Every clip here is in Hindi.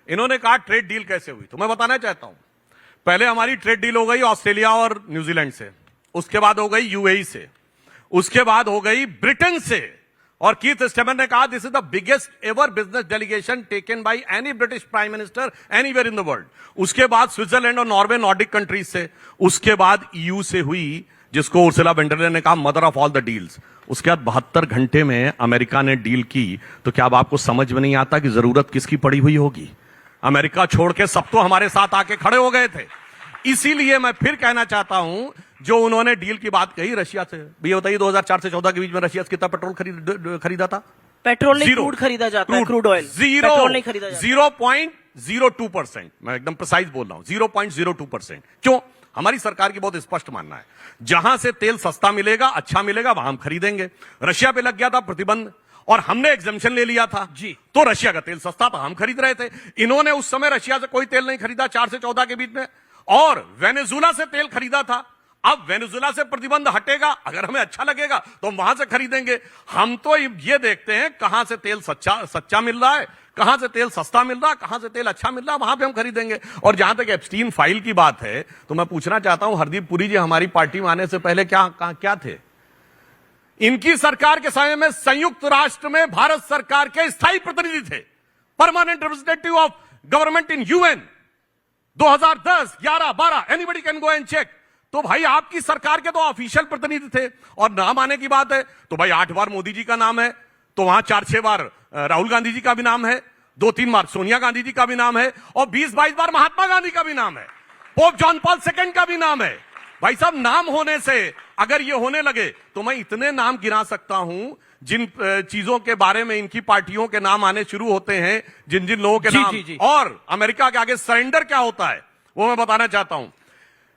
इन्होंने कहा ट्रेड डील कैसे हुई, तो मैं बताना चाहता हूं। पहले हमारी ट्रेड डील हो गई ऑस्ट्रेलिया और न्यूजीलैंड से, उसके बाद हो गई यूएई से, उसके बाद हो गई ब्रिटेन से, और कीथ स्टर्मर ने कहा this is the biggest ever business delegation taken by any British prime minister anywhere in the world. उसके बाद स्विट्जरलैंड और नॉर्वे नॉर्डिक कंट्रीज से, उसके बाद ईयू से हुई, जिसको उर्सुला वॉन डर लेyen ने कहा mother of all the deals. उसके बाद 72 घंटे में अमेरिका ने डील की। तो क्या अब आपको समझ में नहीं आता कि जरूरत किसकी पड़ी हुई होगी? अमेरिका छोड़ के सब तो हमारे साथ आके खड़े हो गए थे। इसीलिए मैं फिर कहना चाहता हूं, जो उन्होंने डील की बात कही रशिया से, भैया बताइए 2004 से 14 के बीच में रशिया से कितना पेट्रोल खरीदा था? पेट्रोल नहीं, क्रूड खरीदा जाता है, क्रूड ऑयल। पेट्रोल नहीं खरीदा जाता। 0.02%, मैं एकदम प्रिसाइज बोल रहा हूं, 0.02%। क्यों? हमारी सरकार की बहुत स्पष्ट मानना है, जहां से तेल सस्ता मिलेगा, अच्छा मिलेगा, वहां हम खरीदेंगे। रशिया पे लग गया था प्रतिबंध और हमने एग्जम्पशन ले लिया था जी, तो रशिया का तेल सस्ता था, हम खरीद रहे थे। इन्होंने उस समय रशिया से कोई तेल नहीं खरीदा 4 से 14 के बीच में, और वेनेजुला से तेल खरीदा था। अब वेनेजुला से प्रतिबंध हटेगा, अगर हमें अच्छा लगेगा तो हम वहां से खरीदेंगे। हम तो ये देखते हैं कहां से तेल सच्चा मिल रहा है, कहां से तेल सस्ता मिल रहा है, कहां से तेल अच्छा मिल रहा है, वहां पे हम खरीदेंगे। और जहां तक एप्स्टीन फाइल की बात है, तो मैं पूछना चाहता हूं, हरदीप पुरी जी हमारी पार्टी में आने से पहले क्या थे? इनकी सरकार के समय में संयुक्त राष्ट्र में भारत सरकार के स्थायी प्रतिनिधि थे, permanent representative of government in UN. 2010, 11, 12, anybody can go and check. तो भाई आपकी सरकार के तो ऑफिशियल प्रतिनिधि थे। और नाम आने की बात है तो भाई 8 बार मोदी जी का नाम है, तो वहां 4-6 बार राहुल गांधी जी का भी नाम है, 2-3 बार सोनिया गांधी जी का भी नाम है, और 20-22 बार महात्मा गांधी का भी नाम है, पोप जॉन पॉल II का भी नाम है। भाई साहब, नाम होने से अगर ये होने लगे तो मैं इतने नाम गिना सकता हूं जिन चीजों के बारे में इनकी पार्टियों के नाम आने शुरू होते हैं, जिन जिन लोगों के नाम जी। और अमेरिका के आगे सरेंडर क्या होता है वो मैं बताना चाहता हूं।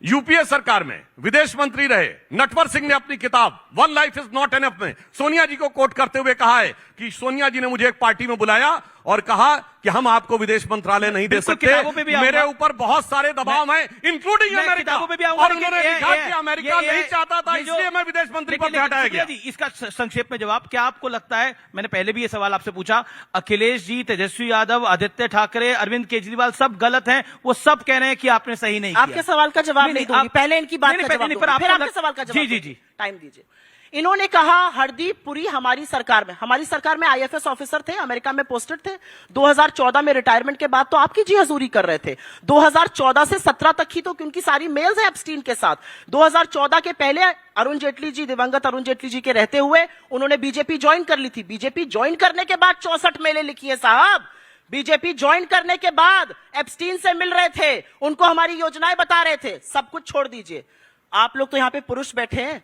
यूपीए सरकार में विदेश मंत्री रहे नटवर सिंह ने अपनी किताब one life is not enough में सोनिया जी को कोट करते हुए कहा है कि सोनिया जी ने मुझे एक पार्टी में बुलाया और कहा कि हम आपको विदेश मंत्रालय नहीं दे सकते, मेरे ऊपर बहुत सारे दबाव हैं इंक्लूडिंग अमेरिका, और उन्होंने लिखा कि अमेरिका नहीं चाहता था, इसलिए मैं विदेश मंत्री पद से हटाया गया। इसका संक्षेप में जवाब, क्या आपको लगता है, मैंने पहले भी ये सवाल आपसे पूछा, अखिलेश जी, तेजस्वी यादव, आदित्य ठाकरे, अरविंद केजरीवाल सब गलत हैं, वो सब कह रहे हैं कि आपने सही नहीं किया? आपके सवाल का जवाब नहीं दूंगी, पहले इनकी बात का जवाब दूंगी, फिर आपके सवाल का जवाब। जी, टाइम दीजिए। इन्होंने कहा हरदीप पुरी हमारी सरकार में आईएफएस ऑफिसर थे, अमेरिका में पोस्टेड थे। 2014 में रिटायरमेंट के बाद तो आपकी जी हजूरी कर रहे थे। 2014 से 17 तक ही तो उनकी सारी मेल्स है एप्स्टीन के साथ। 2014 के पहले अरुण जेटली जी, दिवंगत अरुण जेटली जी के रहते हुए उन्होंने बीजेपी ज्वाइन कर ली थी। बीजेपी ज्वाइन करने के बाद 64 मेलें लिखी है साहब। बीजेपी ज्वाइन करने के बाद एप्स्टीन से मिल रहे थे, उनको हमारी योजनाएं बता रहे थे। सब कुछ छोड़ दीजिए, आप लोग तो यहां पे पुरुष बैठे हैं।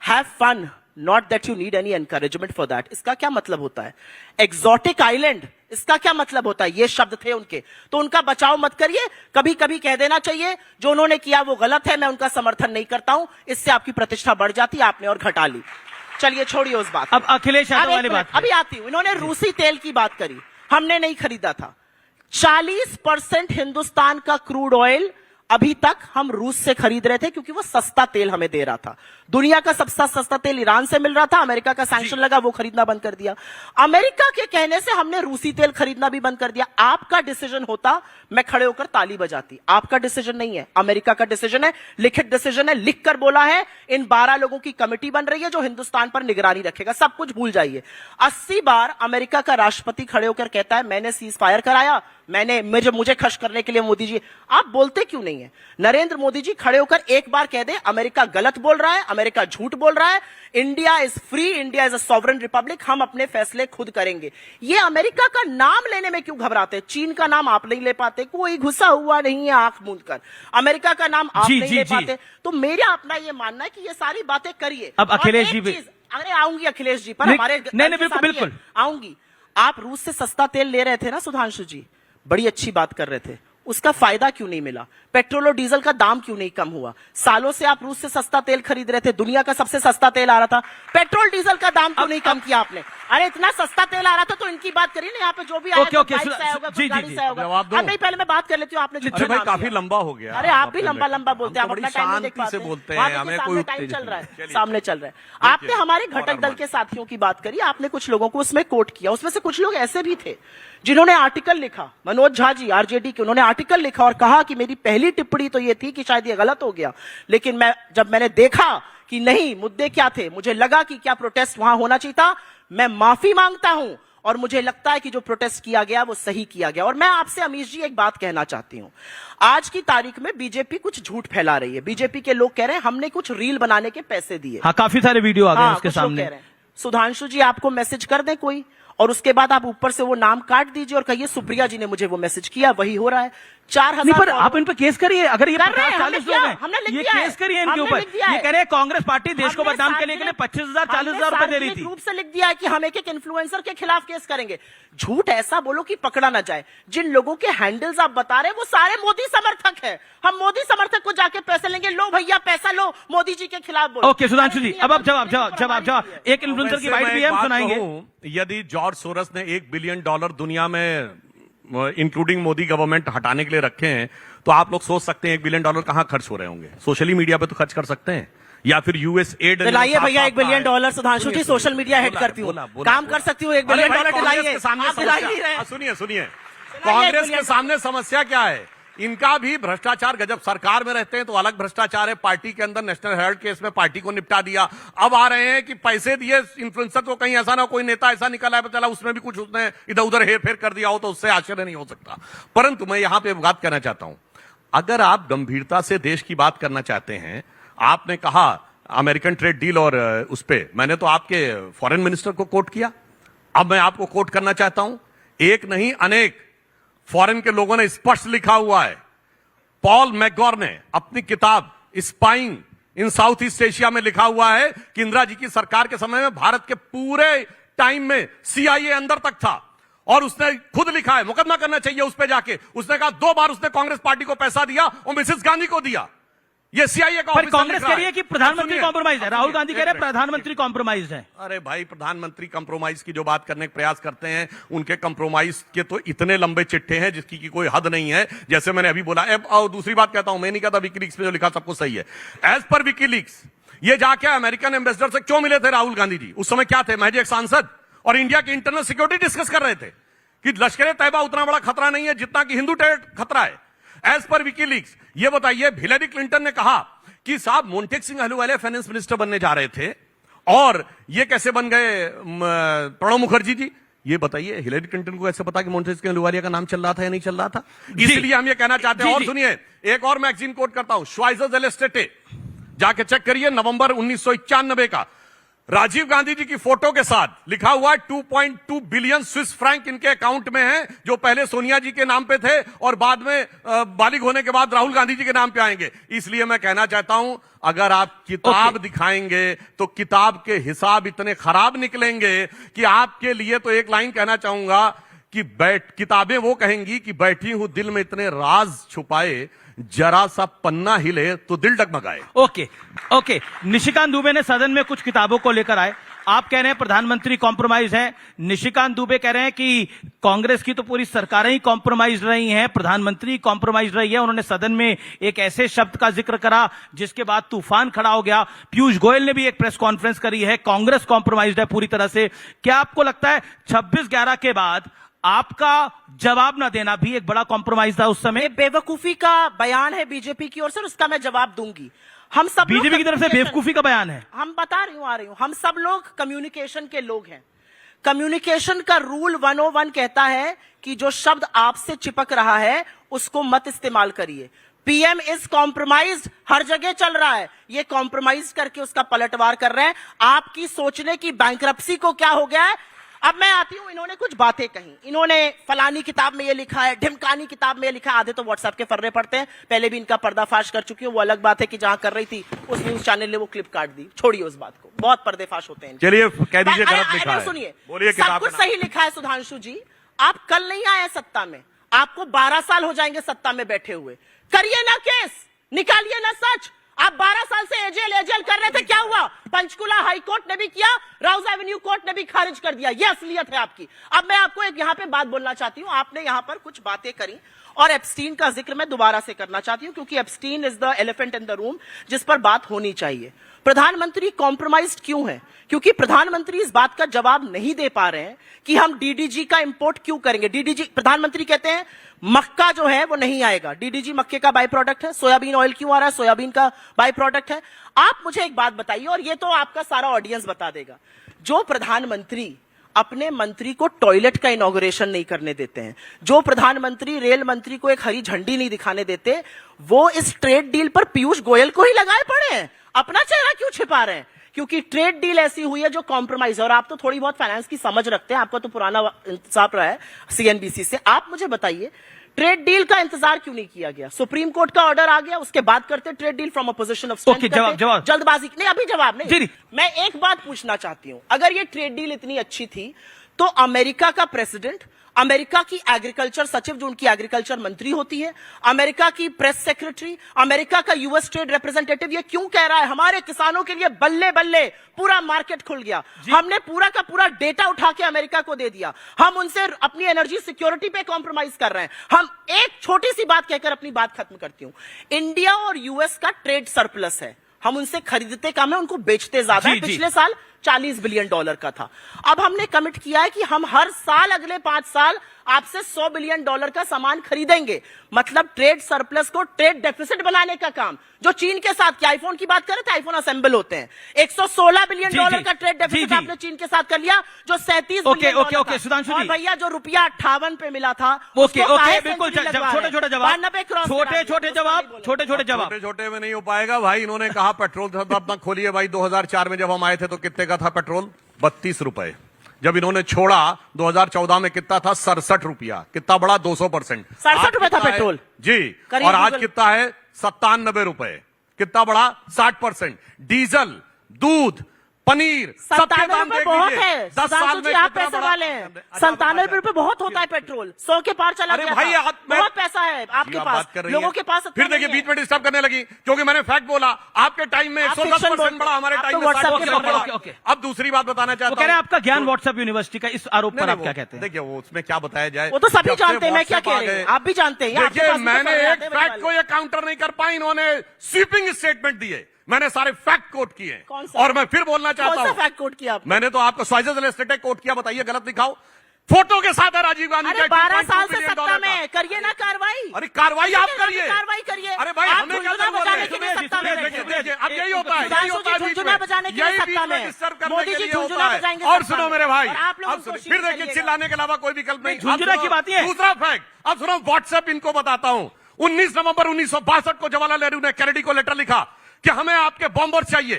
Have fun, not that you need any encouragement for that. इसका क्या मतलब होता है? Exotic island, इसका क्या मतलब होता है? ये शब्द थे उनके, तो उनका बचाव मत करिए। कभी कभी कह देना चाहिए जो उन्होंने किया वो गलत है, मैं उनका समर्थन नहीं करता हूं, इससे आपकी प्रतिष्ठा बढ़ जाती है, आपने और घटा ली। चलिए छोड़िए उस बात। अब अखिलेश यादव वाली बात अभी आती हूं। इन्होंने रूसी तेल की बात करी, हमने नहीं खरीदा था। 40% हिंदुस्तान का क्रूड ऑयल अभी तक हम रूस से खरीद रहे थे, क्योंकि वो सस्ता तेल हमें दे रहा था। दुनिया का सबसे सस्ता तेल ईरान से मिल रहा था, अमेरिका का सैंक्शन लगा, वो खरीदना बंद कर दिया। अमेरिका के कहने से हमने रूसी तेल खरीदना भी बंद कर दिया। आपका डिसीजन होता, मैं खड़े होकर ताली बजाती। आपका डिसीजन नहीं है, अमेरिका का डिसीजन है, लिखित डिसीजन है, लिखकर बोला है। इन 12 लोगों की कमेटी बन रही है जो हिंदुस्तान पर निगरानी रखेगा। सब कुछ भूल जाइए। 80 बार अमेरिका का राष्ट्रपति खड़े होकर कहता है मैंने सीज फायर कराया, मुझे खश करने के लिए मोदी जी। आप बोलते क्यों नहीं है? नरेंद्र मोदी जी खड़े होकर एक बार कह दे अमेरिका गलत बोल रहा है, अमेरिका झूठ बोल रहा है, India is free, India is a sovereign Republic, हम अपने फैसले खुद करेंगे। ये अमेरिका का नाम लेने में क्यों घबराते? चीन का नाम आप नहीं ले पाते, कोई घुसा हुआ नहीं है आंख मूंद कर। अमेरिका का नाम आप नहीं ले पाते। तो मेरा अपना ये मानना है कि ये सारी बातें करिए। अब अखिलेश जी, अरे आऊंगी अखिलेश जी पर, हमारे बिल्कुल आऊंगी। आप रूस से सस्ता तेल ले रहे थे ना सुधांशु जी, बड़ी अच्छी बात कर रहे थे। उसका फायदा क्यों नहीं मिला? पेट्रोल और डीजल का दाम क्यों नहीं कम हुआ? सालों से आप रूस से सस्ता तेल खरीद रहे थे, दुनिया का सबसे सस्ता तेल आ रहा था, पेट्रोल डीजल का दाम क्यों नहीं कम किया आपने? अरे इतना सस्ता तेल आ रहा था तो इनकी बात करिए ना, यहाँ पे जो भी आया ओके, ओके, बाइक से आया होगा, जी, कोई गाड़ी जी, से आया होगा। जवाब दो। अब नहीं, पहले मैं बात कर लेती हूँ, आपने अरे भाई काफी लंबा हो गया। अरे आप भी लंबा लंबा बोलते हैं, आप हम तो अपना बड़ी टाइम नहीं देख शांति पाते से बोलते वहाँ हैं, देखिए हमें सामने कोई टाइम चल रहा है, चलिए। सामने चल रहा है। आपने हमारे घटक दल के साथियों की बात करी, आपने कुछ लोगों को उसमें कोट किया, उसमें से कुछ लोग ऐसे भी थे जिन्होंने आर्टिकल लिखा, मनोज झा जी आरजेडी के, उन्होंने आर्टिकल लिखा और कहा कि मेरी पहली टिप्पणी तो ये थी कि शायद ये गलत हो गया, लेकिन जब मैंने देखा कि नहीं मुद्दे क्या थे, मुझे लगा कि क्या प्रोटेस्ट वहां होना चाहिए था, मैं माफी मांगता हूं और मुझे लगता है कि जो प्रोटेस्ट किया गया वो सही किया गया। और मैं आपसे अमीश जी एक बात कहना चाहती हूं, आज की तारीख में बीजेपी कुछ झूठ फैला रही है। बीजेपी के लोग कह रहे हैं हमने कुछ रील बनाने के पैसे दिए। हाँ, काफी सारे वीडियो आ गए हैं उसके कुछ लोग सामने। कह रहे हैं। सुधांशु जी आपको मैसेज कर दे कोई, और उसके बाद आप ऊपर से वो नाम काट दीजिए और कहिए सुप्रिया जी ने मुझे वो मैसेज किया, वही हो रहा है। 4000 नहीं, पर आप इन पे केस करिए, अगर ये कर रहे हैं, 50-40 हमने लोग किया, हमने हैं, लिख ये दिया है, केस करिए इनके हमने ऊपर। लिख दिया है। ये कह रहे हैं कांग्रेस पार्टी देश को हमने बदनाम करने के लिए सार्वजनिक- 25,000 40,000 रुपए दे रही सार्वजनिक थी। रूप से लिख दिया है कि हम एक इन्फ्लुएंसर के खिलाफ केस करेंगे। झूठ ऐसा बोलो कि पकड़ा ना जाए। जिन लोगों के हैंडल्स आप बता रहे हैं वो सारे मोदी समर्थक हैं। हम मोदी समर्थक को जाके पैसे लेंगे, लो भैया पैसा लो, मोदी जी के खिलाफ बोलो। ओके सुधांशु जी, अब आप जवाब एक इन्फ्लुएंसर की वैसे बाइट मैं भी एक हम बात सुनाएंगे। कहूं, यदि जॉर्ज सोरस ने $1 बिलियन दुनिया में इंक्लूडिंग मोदी गवर्नमेंट हटाने के लिए रखे हैं, तो आप लोग सोच सकते हैं $1 बिलियन कहां खर्च हो रहे होंगे। सोशली मीडिया पे तो खर्च कर सकते हैं, या फिर यूएस एड दिलाइए भैया $1 बिलियन। सुधांशु जी सोशल मीडिया हेड करती हूँ, काम कर सकती हूँ, $1 बिलियन दिलाइए। आप दिला ही नहीं रहे। सुनिए कांग्रेस के सामने समस्या क्या है? इनका भी भ्रष्टाचार गजब। सरकार में रहते हैं तो अलग भ्रष्टाचार है, पार्टी के अंदर नेशनल हेराल्ड केस में पार्टी को निपटा दिया। अब आ रहे हैं कि पैसे दिए इन्फ्लुएंसर को, कहीं ऐसा ना कोई नेता ऐसा निकला है चला उसमें भी कुछ उसने इधर उधर हेर फेर कर दिया हो, तो उससे आश्चर्य नहीं हो सकता। परंतु मैं यहां पे बात करना चाहता हूं, अगर आप गंभीरता से देश की बात करना चाहते हैं, आपने कहा अमेरिकन ट्रेड डील और उस पे मैंने तो आपके फॉरेन मिनिस्टर को कोट किया, अब मैं आपको कोट करना चाहता हूं। एक नहीं अनेक फॉरेन के लोगों ने स्पष्ट लिखा हुआ है। पॉल मैकगॉर ने अपनी किताब स्पाइंग इन साउथ ईस्ट एशिया में लिखा हुआ है कि इंदिरा जी की सरकार के समय में भारत के पूरे टाइम में सीआईए अंदर तक था, और उसने खुद लिखा है, मुकदमा करना चाहिए उस पर जाके। उसने कहा 2 बार उसने कांग्रेस पार्टी को पैसा दिया और मिसेस गांधी को दिया। ये सीआईए का पर ऑफिसर कांग्रेस लिख कह रहा रही है कि प्रधानमंत्री सुनिए, कॉम्प्रोमाइज है, राहुल गांधी कह रहे हैं एक मिनट, प्रधानमंत्री कॉम्प्रोमाइज है। अरे भाई, प्रधानमंत्री कंप्रोमाइज की जो बात करने का प्रयास करते हैं, उनके कंप्रोमाइज के तो इतने लंबे चिट्ठे हैं जिसकी की कोई हद नहीं है। जैसे मैंने अभी बोला, और दूसरी बात कहता हूं, मैं नहीं कहता विकीलीक्स में जो लिखा सब कुछ सही है। एज पर विकीलीक्स ये जाके अमेरिकन एम्बेसडर से क्यों मिले थे राहुल गांधी जी? उस समय क्या थे, महज एक सांसद, और इंडिया की इंटरनल सिक्योरिटी डिस्कस कर रहे थे कि लश्कर तैयबा उतना बड़ा खतरा नहीं है जितना कि हिंदू टेरर खतरा है। एज पर विकीलीक्स ये बताइए, हिलेरी क्लिंटन ने कहा कि साहब मोंटेक सिंह अहलूवालिया फाइनेंस मिनिस्टर बनने जा रहे थे, और ये कैसे बन गए प्रणब मुखर्जी जी? ये बताइए, हिलेरी क्लिंटन को ऐसे पता कि मोंटेक सिंह अहलूवालिया का नाम चल रहा था या नहीं चल रहा था? इसलिए हम ये कहना चाहते हैं। और सुनिए, एक और मैगजीन कोट करता हूं, श्वाइजर जेलेस्टेटे, जाके चेक करिए, नवंबर 1991 का, राजीव गांधी जी की फोटो के साथ लिखा हुआ है 2.2 बिलियन स्विस फ्रैंक इनके अकाउंट में है, जो पहले सोनिया जी के नाम पे थे और बाद में बालिग होने के बाद राहुल गांधी जी के नाम पे आएंगे। इसलिए मैं कहना चाहता हूं, अगर आप किताब दिखाएंगे तो किताब के हिसाब इतने खराब निकलेंगे कि आपके लिए तो एक लाइन कहना चाहूंगा कि किताबें वो कहेंगी कि बैठी हूं दिल में इतने राज छुपाए, जरा सा पन्ना हिले तो दिल डगमगाए। ओके, निशिकांत दुबे ने सदन में कुछ किताबों को लेकर आए। आप कह रहे हैं प्रधानमंत्री कॉम्प्रोमाइज है, निशिकांत दुबे कह रहे हैं कि कांग्रेस की तो पूरी सरकारें ही कॉम्प्रोमाइज रही हैं, प्रधानमंत्री कॉम्प्रोमाइज रही है। उन्होंने सदन में एक ऐसे शब्द का जिक्र करा जिसके बाद तूफान खड़ा हो गया। पीयूष गोयल ने भी एक प्रेस कॉन्फ्रेंस करी है, कांग्रेस कॉम्प्रोमाइज है पूरी तरह से। क्या आपको लगता है 26/11 के बाद आपका जवाब ना देना भी एक बड़ा कॉम्प्रोमाइज था उस समय? बेवकूफी का बयान है बीजेपी की ओर से, उसका मैं जवाब दूंगी। हम सब बीजेपी की तरफ से बेवकूफी का बयान है। हम बता रही हूं, हम सब लोग कम्युनिकेशन के लोग हैं। कम्युनिकेशन का रूल 101 कहता है कि जो शब्द आपसे चिपक रहा है उसको मत इस्तेमाल करिए। पीएम इज कॉम्प्रोमाइज हर जगह चल रहा है, ये कॉम्प्रोमाइज करके उसका पलटवार कर रहे हैं। आपकी सोचने की बैंक्रप्सी को क्या हो गया है? अब मैं आती हूं, इन्होंने कुछ बातें कही, इन्होंने फलानी किताब में ये लिखा है, ढिमकानी किताब में ये लिखा है। आधे तो व्हाट्सएप के फर्रे पढ़ते हैं, पहले भी इनका पर्दाफाश कर चुकी हूं। वो अलग बात है कि जहां कर रही थी उस न्यूज चैनल ने वो क्लिप काट दी, छोड़िए उस बात को, बहुत पर्दाफाश होते हैं। चलिए कह दीजिए गलत लिखा है, सुनिए, बोलिए सब कुछ सही लिखा है सुधांशु जी। आप कल नहीं आए सत्ता में, आपको 12 साल हो जाएंगे सत्ता में बैठे हुए। करिए ना केस, निकालिए ना सच। आप 12 साल से एजेल कर रहे थे, क्या हुआ? पंचकुला हाई कोर्ट ने भी किया, राउज एवेन्यू कोर्ट ने भी खारिज कर दिया। यह असलियत है आपकी। अब मैं आपको एक यहां पे बात बोलना चाहती हूं। आपने यहां पर कुछ बातें करी और एप्स्टीन का जिक्र मैं दोबारा से करना चाहती हूं, क्योंकि Epstein is the elephant in the room जिस पर बात होनी चाहिए। प्रधानमंत्री कॉम्प्रोमाइज्ड क्यों है? क्योंकि प्रधानमंत्री इस बात का जवाब नहीं दे पा रहे हैं कि हम डीडीजी का इंपोर्ट क्यों करेंगे। डीडीजी, प्रधानमंत्री कहते हैं मक्का जो है वो नहीं आएगा। डीडीजी मक्के का बाई प्रोडक्ट है। सोयाबीन ऑयल क्यों आ रहा है? सोयाबीन का बाई प्रोडक्ट है। आप मुझे एक बात बताइए, और ये तो आपका सारा ऑडियंस बता देगा, जो प्रधानमंत्री अपने मंत्री को टॉयलेट का इनॉग्रेशन नहीं करने देते हैं, जो प्रधानमंत्री रेल मंत्री को एक हरी झंडी नहीं दिखाने देते, वो इस ट्रेड डील पर पीयूष गोयल को ही लगाए पड़े हैं। अपना चेहरा क्यों छिपा रहे हैं? क्योंकि ट्रेड डील ऐसी हुई है जो कॉम्प्रोमाइज है। और आप तो थोड़ी बहुत फाइनेंस की समझ रखते हैं, आपका तो पुराना इंतजाम रहा है सीएनबीसी से। आप मुझे बताइए, ट्रेड डील का इंतजार क्यों नहीं किया गया? सुप्रीम कोर्ट का ऑर्डर आ गया, उसके बाद करते trade deal from opposition of strength. जवाब जल्दबाजी नहीं, अभी जवाब नहीं। जी। मैं एक बात पूछना चाहती हूं, अगर ये ट्रेड डील इतनी अच्छी थी तो अमेरिका का प्रेसिडेंट, अमेरिका की एग्रीकल्चर सचिव जो उनकी एग्रीकल्चर मंत्री होती है, अमेरिका की प्रेस सेक्रेटरी, अमेरिका का यूएस ट्रेड रिप्रेजेंटेटिव ये क्यों कह रहा है हमारे किसानों के लिए बल्ले बल्ले पूरा मार्केट खुल गया? हमने पूरा का पूरा डेटा उठा के अमेरिका को दे दिया। हम उनसे अपनी एनर्जी सिक्योरिटी पे कॉम्प्रोमाइज कर रहे हैं। हम एक छोटी सी बात कहकर अपनी बात खत्म करती हूं। इंडिया और यूएस का ट्रेड सरप्लस है। हम उनसे खरीदते कम है, उनको बेचते ज्यादा है। पिछले साल $40 बिलियन का था। अब हमने कमिट किया है कि हम हर साल अगले 5 साल आपसे $100 बिलियन का सामान खरीदेंगे। मतलब ट्रेड सरप्लस को ट्रेड डेफिसिट बनाने का काम, जो चीन के साथ, क्या आईफोन की बात कर रहे थे, आईफोन असेंबल होते हैं। $116 बिलियन का ट्रेड डेफिसिट आपने चीन के साथ कर लिया, जो 37 बिलियन ओके सुधांशु जी, और भैया जो रुपया 58 पे मिला था, ओके बिल्कुल, छोटे छोटे जवाब, छोटे छोटे में नहीं हो पाएगा भाई। इन्होंने कहा पेट्रोल अपना खोलिए भाई। 2004 में जब हम आए थे तो कितने का था पेट्रोल? 32 रुपए। जब इन्होंने छोड़ा 2014 में कितना था? 67 रुपया। कितना बड़ा? 200%। 67 रुपए था पेट्रोल जी। और आज कितना है? 97 रुपए। कितना बड़ा? 60%। डीजल, दूध, पनीर, सबके दाम देख बहुत लीजिए। है। 10 साल में आप पैसे वाले हैं। 97 रुपए बहुत होता है पेट्रोल। 100 के पार चला गया भाई, था। बहुत पैसा है आपके पास, लोगों के पास। फिर देखिए बीच में डिस्टर्ब करने लगी, क्योंकि मैंने फैक्ट बोला। आपके टाइम में 110% बढ़ा, हमारे टाइम में 60% बढ़ा। अब दूसरी बात बताना चाहता हूं। आपका ज्ञान व्हाट्सएप यूनिवर्सिटी का इस आरोप पर आप क्या कहते हैं? देखिए वो उसमें क्या बताया जाए, वो तो सभी जानते हैं। मैं क्या कह रही हूं, आप भी जानते हैं। देखिए मैंने एक फैक्ट को ये काउंटर नहीं कर पाई, इन्होंने स्वीपिंग स्टेटमेंट दिए। मैंने सारे फैक्ट कोट किए और मैं फिर बोलना चाहता हूं। फैक्ट कोट किया मैंने तो आपको स्वाइजर कोट किया, बताइए गलत दिखाओ। फोटो के साथ है राजीव गांधी का। 12 साल से सत्ता में, करिए ना कार्रवाई। अरे कार्रवाई आप करिए, कार्रवाई करिए। अरे भाई हमें क्या जरूरत है? अब यही होता है, यही होता है बीच में मोदी जी झुंझुना बजाएंगे। और सुनो मेरे भाई, फिर देखिए चिल्लाने के अलावा कोई विकल्प नहीं। झुंझुना की बात है। दूसरा फैक्ट, अब सुनो व्हाट्सएप इनको बताता हूं। 19 नवंबर 1962 को जवाहरलाल नेहरू ने कैनेडी को लेटर लिखा कि हमें आपके बॉम्बर चाहिए।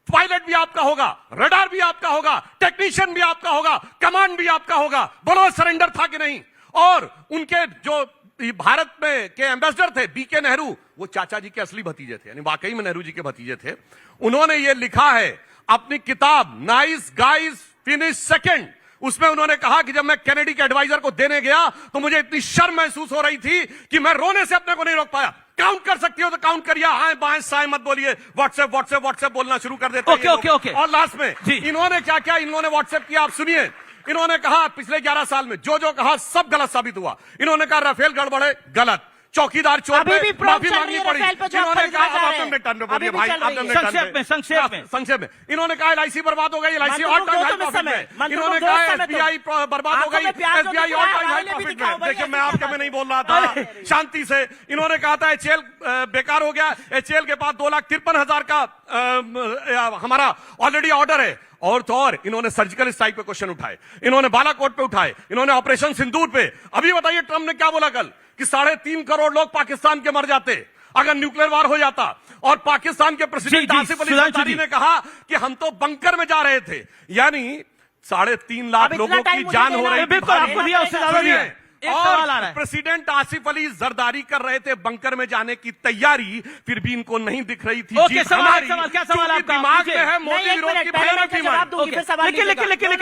पायलट भी आपका होगा, रडार भी आपका होगा, टेक्नीशियन भी आपका होगा, कमांड भी आपका होगा। बोलो सरेंडर था कि नहीं? और उनके जो भारत में के एम्बेसडर थे बीके नेहरू, वो चाचा जी के असली भतीजे थे, यानी वाकई में नेहरू जी के भतीजे थे। उन्होंने ये लिखा है अपनी किताब नाइस गाइज फिनिश सेकंड। उसमें उन्होंने कहा कि जब मैं कैनेडी के एडवाइजर को देने गया तो मुझे इतनी शर्म महसूस हो रही थी कि मैं रोने से अपने को नहीं रोक पाया। काउंट कर सकती हो तो काउंट करिए, हां बाएं साएं मत बोलिए। व्हाट्सएप बोलना शुरू कर देते हैं। ओके। और लास्ट में इन्होंने क्या क्या इन्होंने व्हाट्सएप किया, आप सुनिए। इन्होंने कहा पिछले 11 साल में जो कहा सब गलत साबित हुआ। इन्होंने कहा राफेल गड़बड़े, गलत। चौकीदार चोर पे माफी मांगनी पड़ी। इन्होंने कहा संक्षेप में इन्होंने कहा एलआईसी बर्बाद हो गई, LIC all time high profit में। इन्होंने कहा एसबीआई बर्बाद हो गई, SBI all time high profit में। देखिए मैं आपके में नहीं बोल रहा था, शांति से। इन्होंने कहा था एचएएल बेकार हो गया, एचएएल के पास 2,53,000 का हमारा ऑलरेडी ऑर्डर है। और तो और इन्होंने सर्जिकल स्ट्राइक पे क्वेश्चन उठाए, इन्होंने बालाकोट पे उठाए, इन्होंने ऑपरेशन सिंदूर पे। अभी बताइए ट्रंप ने क्या बोला कल कि 3.5 करोड़ लोग पाकिस्तान के मर जाते अगर न्यूक्लियर वार हो जाता। और पाकिस्तान के प्रेसिडेंट आसिफ अली जरदारी ने कहा कि हम तो बंकर में जा रहे थे, यानी 3.5 लाख लोगों की जान हो रही थी। और प्रेसिडेंट आसिफ अली जरदारी कर रहे थे बंकर में जाने की तैयारी, फिर भी इनको नहीं दिख रही थी। सवाल क्या सवाल आपका? दिमाग में है मोदी विरोध की भयानक बीमारी।